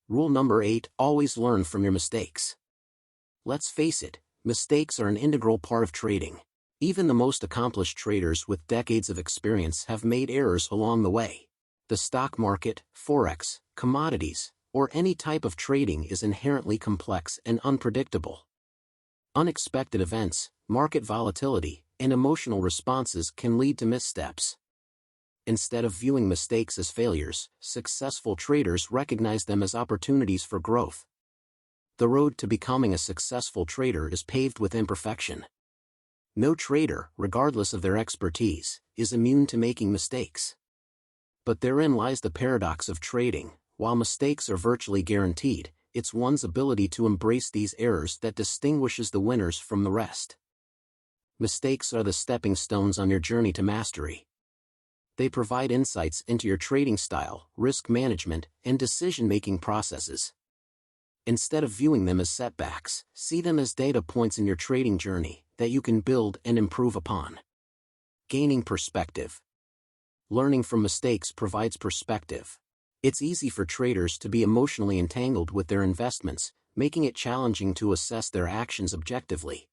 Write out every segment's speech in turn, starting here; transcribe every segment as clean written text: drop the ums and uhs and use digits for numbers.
Rule number 8, always learn from your mistakes. Let's face it, mistakes are an integral part of trading. Even the most accomplished traders with decades of experience have made errors along the way. The stock market, forex, commodities, or any type of trading is inherently complex and unpredictable. Unexpected events, market volatility, and emotional responses can lead to missteps. Instead of viewing mistakes as failures, successful traders recognize them as opportunities for growth. The road to becoming a successful trader is paved with imperfection. No trader, regardless of their expertise, is immune to making mistakes. But therein lies the paradox of trading. While mistakes are virtually guaranteed, it's one's ability to embrace these errors that distinguishes the winners from the rest. Mistakes are the stepping stones on your journey to mastery. They provide insights into your trading style, risk management, and decision-making processes. Instead of viewing them as setbacks, see them as data points in your trading journey that you can build and improve upon. Gaining perspective. Learning from mistakes provides perspective. It's easy for traders to be emotionally entangled with their investments, making it challenging to assess their actions objectively.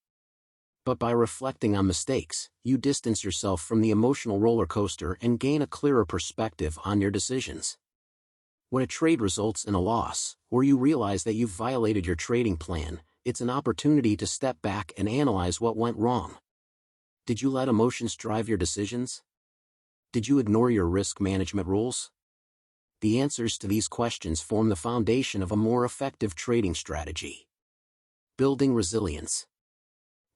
But by reflecting on mistakes, you distance yourself from the emotional roller coaster and gain a clearer perspective on your decisions. When a trade results in a loss, or you realize that you've violated your trading plan, it's an opportunity to step back and analyze what went wrong. Did you let emotions drive your decisions? Did you ignore your risk management rules? The answers to these questions form the foundation of a more effective trading strategy. Building resilience.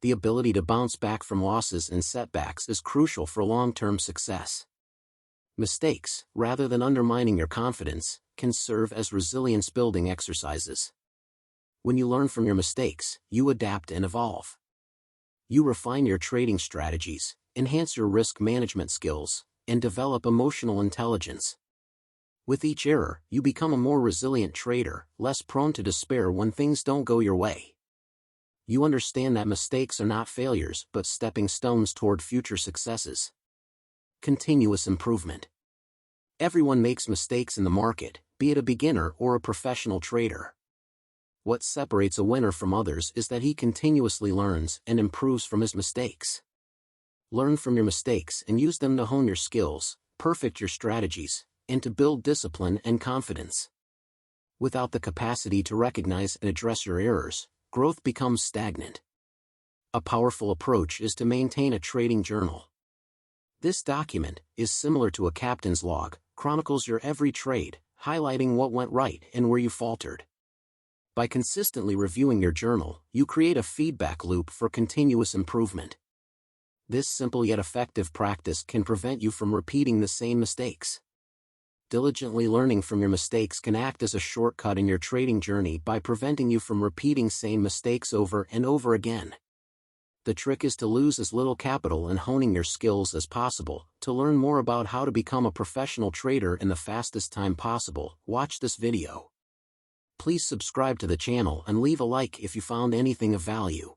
The ability to bounce back from losses and setbacks is crucial for long-term success. Mistakes, rather than undermining your confidence, can serve as resilience-building exercises. When you learn from your mistakes, you adapt and evolve. You refine your trading strategies, enhance your risk management skills, and develop emotional intelligence. With each error, you become a more resilient trader, less prone to despair when things don't go your way. You understand that mistakes are not failures but stepping stones toward future successes. Continuous improvement. Everyone makes mistakes in the market, be it a beginner or a professional trader. What separates a winner from others is that he continuously learns and improves from his mistakes. Learn from your mistakes and use them to hone your skills, perfect your strategies, and to build discipline and confidence. Without the capacity to recognize and address your errors, growth becomes stagnant. A powerful approach is to maintain a trading journal. This document is similar to a captain's log, chronicles your every trade, highlighting what went right and where you faltered. By consistently reviewing your journal, you create a feedback loop for continuous improvement. This simple yet effective practice can prevent you from repeating the same mistakes. Diligently learning from your mistakes can act as a shortcut in your trading journey by preventing you from repeating same mistakes over and over again. The trick is to lose as little capital in honing your skills as possible. To learn more about how to become a professional trader in the fastest time possible, watch this video. Please subscribe to the channel and leave a like if you found anything of value.